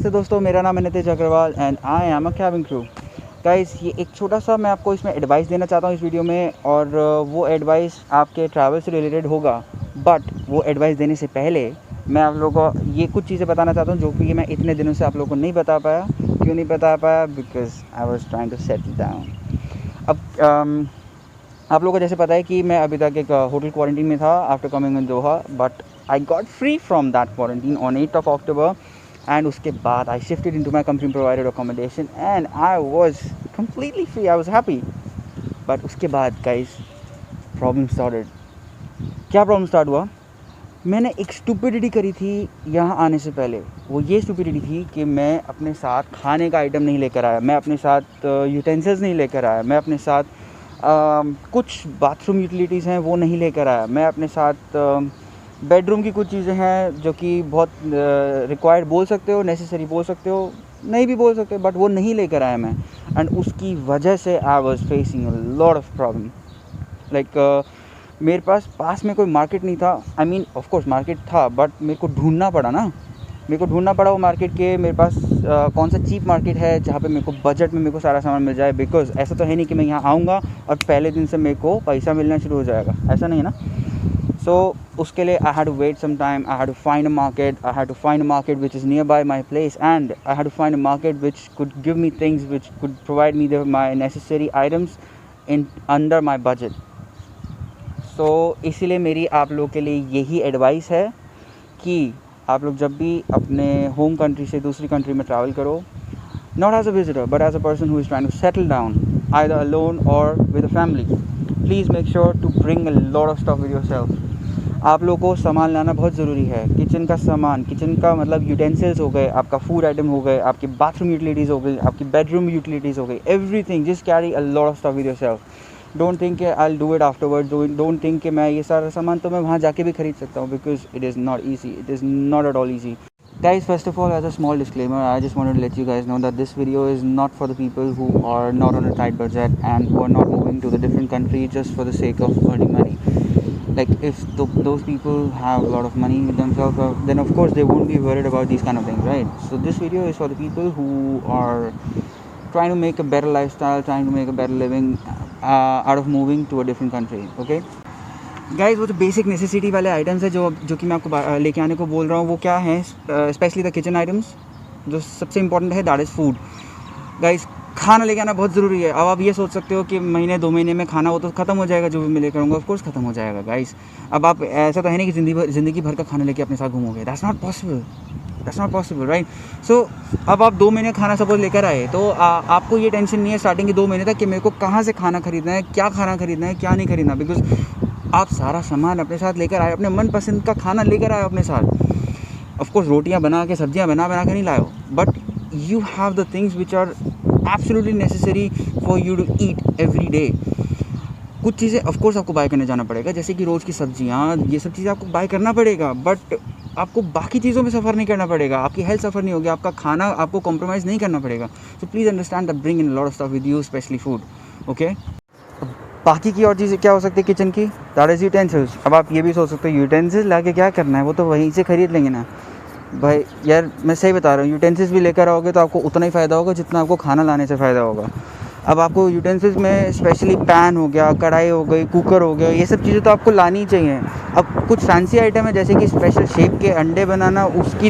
नमस्ते दोस्तों, मेरा नाम है Nitish Agarwal and I am a cabin crew. Guys, ये एक छोटा सा मैं आपको इसमें एडवाइस देना चाहता हूँ इस वीडियो में, और वो एडवाइस आपके ट्रैवल से रिलेटेड होगा। बट वो एडवाइस देने से पहले मैं आप लोगों को ये कुछ चीज़ें बताना चाहता हूँ जो कि मैं इतने दिनों से आप लोगों को नहीं बता पाया। क्यों नहीं बता पाया? Because I was trying to settle down. अब आप लोगों को जैसे पता है कि मैं अभी तक एक होटल क्वारंटीन में था after coming in Doha, but I got free from that quarantine on 8th of October। And उसके बाद I shifted into my company provided accommodation and I was completely free, I was happy. But उसके बाद guys, problem started. क्या problem start हुआ? मैंने एक stupidity करी थी यहाँ आने से पहले। वो ये स्टुपिडिटी थी कि मैं अपने साथ खाने का आइटम नहीं लेकर आया, मैं अपने साथ यूटेंसिल्स नहीं लेकर आया, मैं अपने साथ कुछ बाथरूम यूटिलिटीज़ हैं वो नहीं लेकर आया, मैं अपने साथ बेडरूम की कुछ चीज़ें हैं जो कि बहुत रिक्वायर्ड बोल सकते हो, नेसेसरी बोल सकते हो, नहीं भी बोल सकते, बट वो नहीं लेकर आया मैं। एंड उसकी वजह से I was facing a lot of problem. Like मेरे पास में कोई मार्केट नहीं था। I mean of course market था, बट मेरे को ढूंढना पड़ा ना, मेरे को ढूंढना पड़ा वो मार्केट के मेरे पास कौन सा चीप मार्केट है जहाँ पे मेरे को बजट में मेरे को सारा सामान मिल जाए। बिकॉज ऐसा तो है नहीं कि मैं यहाँ आऊँगा और पहले दिन से मेरे को पैसा मिलना शुरू हो जाएगा, ऐसा नहीं है ना। सो उसके लिए I had to wait some time, I had to find a market which is nearby my place, and I had to find a market which could give me things which could provide me my necessary items in under my budget. So इसीलिए मेरी आप लोगों के लिए यही advice है कि आप लोग जब भी अपने होम कंट्री से दूसरी कंट्री में ट्रैवल करो, not as a visitor but as a person who is trying to settle down either alone or with a family, please make sure to bring a lot of stuff with yourself. आप लोगों को सामान लाना बहुत ज़रूरी है। Kitchen का सामान, किचन का मतलब यूटेंसिल्स हो गए, आपका फूड आइटम हो गए, आपकी बाथरूम यूटिलिटीज़ हो गई, आपकी बेडरूम यूटिलिटीज़ हो गई, everything. Just carry a lot of stuff with yourself. Don't think I will do it afterward. Don't think कि मैं ये सारा सामान तो मैं वहाँ जाके भी खरीद सकता हूँ, because it is not easy, it is not at all easy. Guys, first of all, as a small disclaimer, I just wanted to let you guys know that this video is not for the people who are not on a tight budget and who are not moving to the different country just for the sake of earning money. Like, if those people have a lot of money themselves, then of course they won't be worried about these kind of things, right? So this video is for the people who are trying to make a better lifestyle, trying to make a better living out of moving to a different country, okay? Guys, वो जो basic necessity वाले items है जो कि मैं आपको लेके आने को बोल रहा हूँ, वो क्या है? Specially the kitchen items. जो सबसे इंपॉर्टेंट है दैट इज़ फूड। गाइस, खाना लेके आना बहुत ज़रूरी है। अब आप ये सोच सकते हो कि महीने 2 महीने में खाना वो तो ख़त्म हो जाएगा, जो भी मैं लेकर आऊँगा ऑफ कोर्स ख़त्म हो जाएगा। गाइस, अब आप ऐसा तो है नहीं कि ज़िंदगी भर का खाना लेके अपने साथ घूमोगे। That's not possible, right? So अब आप 2 महीने खाना सपोज लेकर आए, तो आपको ये टेंशन नहीं है स्टार्टिंग के 2 महीने तक कि मेरे को कहाँ से खाना खरीदना है, क्या खाना खरीदना है, क्या नहीं खरीदना। बिकॉज आप सारा सामान अपने साथ लेकर आए, अपने मनपसंद का खाना लेकर आए अपने साथ। ऑफ कोर्स रोटियां बना के, सब्जियां बना के नहीं लाए हो, but you have the things which are absolutely necessary for you to eat every day. कुछ चीज़ें ऑफ कोर्स आपको बाय करने जाना पड़ेगा, जैसे कि रोज़ की सब्जियां, ये सब चीज़ें आपको बाय करना पड़ेगा, बट आपको बाकी चीज़ों में सफ़र नहीं करना पड़ेगा। आपकी हेल्थ सफ़र नहीं होगी, आपका खाना आपको कॉम्प्रोमाइज़ नहीं करना पड़ेगा। So please understand that bring in lot of stuff with you, specially food, okay? बाकी की और चीज़ें क्या हो सकती है किचन की? That is utensils. अब आप ये भी सोच सकते हो यूटेंसिल्स लाके क्या करना है, वो तो वहीं से ख़रीद लेंगे ना। भाई यार, मैं सही बता रहा हूँ, यूटेंसिल्स भी लेकर आओगे तो आपको उतना ही फ़ायदा होगा जितना आपको खाना लाने से फ़ायदा होगा। अब आपको यूटेंसिल्स में स्पेशली पैन हो गया, कढ़ाई हो गई, कुकर हो गया, ये सब चीज़ें तो आपको लानी ही चाहिए। अब कुछ फैंसी आइटम है जैसे कि स्पेशल शेप के अंडे बनाना, उसकी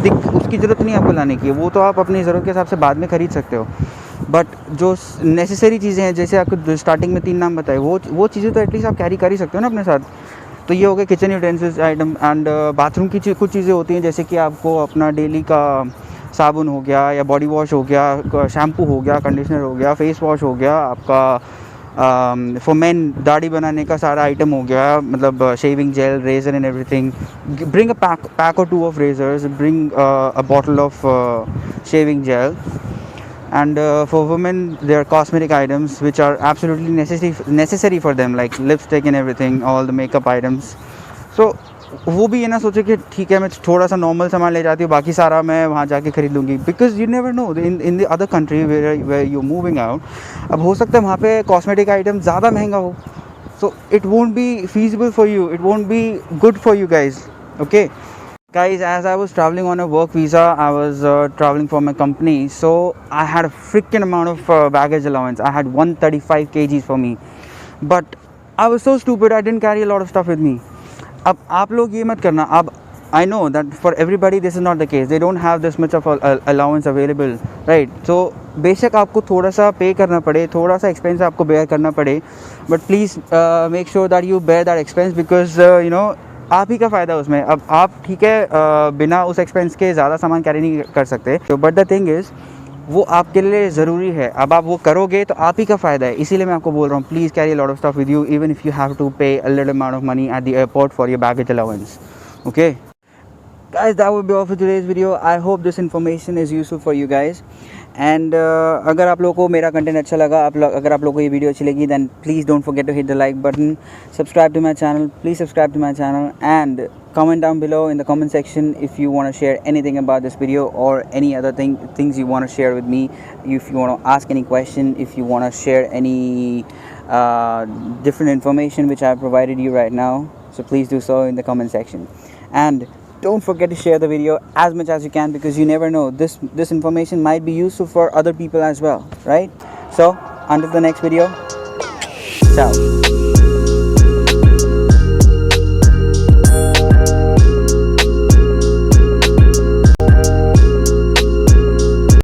ज़रूरत नहीं आपको लाने की, वो तो आप अपनी ज़रूरत के हिसाब से बाद में ख़रीद सकते हो। बट जो नेसेसरी चीज़ें हैं, जैसे आपको स्टार्टिंग में 3 नाम बताए, वो चीज़ें तो एटलीस्ट आप कैरी कर ही सकते हो ना अपने साथ। तो ये हो गया kitchen utensils item. And bathroom की कुछ चीज़ें होती हैं, जैसे कि आपको अपना डेली का साबुन हो गया, या बॉडी वॉश हो गया, शैम्पू हो गया, कंडीशनर हो गया, फेस वॉश हो गया, आपका फॉर मेन दाढ़ी बनाने का सारा आइटम हो गया, मतलब shaving gel, razor and everything. Bring a pack और 2 of razors, bring a bottle of shaving gel. And for women, there are cosmetic items which are absolutely necessary for them, like lipstick and everything, all the makeup items. So वो भी ये ना सोचे कि ठीक है मैं थोड़ा सा नॉर्मल सामान ले जाती हूँ, बाकी सारा मैं वहाँ जाके खरीद लूँगी, because you never know in the other country where you moving out. अब हो सकता है वहाँ पे कॉस्मेटिक आइटम ज़्यादा महंगा हो, so it won't be feasible for you, it won't be good for you guys, okay? Guys, as I was traveling on a work visa, I was traveling for my company, so I had a freaking amount of baggage allowance. I had 135 kgs for me, but I was so stupid, I didn't carry a lot of stuff with me. अब आप लोग ये मत करना. अब I know that for everybody this is not the case. They don't have this much of allowance available, right? So बेशक आपको थोड़ा सा पे करना पड़े, थोड़ा सा एक्सपेंस आपको बेयर करना पड़े, but please make sure that you bear that expense, because you know आप ही का फ़ायदा उसमें. अब आप ठीक है बिना उस एक्सपेंस के ज़्यादा सामान कैरी नहीं कर सकते, तो बट द थिंग इज़ वो आपके लिए ज़रूरी है. अब आप वो करोगे तो आप ही का फ़ायदा है. इसीलिए मैं आपको बोल रहा हूँ, please carry a lot of stuff with you, even if you have to pay a little amount of money at the airport for your baggage allowance. Okay guys, that would be all for today's video. I hope this information is useful for you guys. And अगर आप लोगों को मेरा content अच्छा लगा, अगर आप लोगों को ये वीडियो अच्छी लगी, then please don't forget to hit the like button, subscribe to my channel, please subscribe to my channel, and comment down below in the comment section if you want to share anything about this video or any other things you want to share with me. If you want to ask any question, if you want to share any different information which I have provided you right now, so please do so in the comment section. And don't forget to share the video as much as you can, because you never know, this information might be useful for other people as well, right? So until the next video, ciao.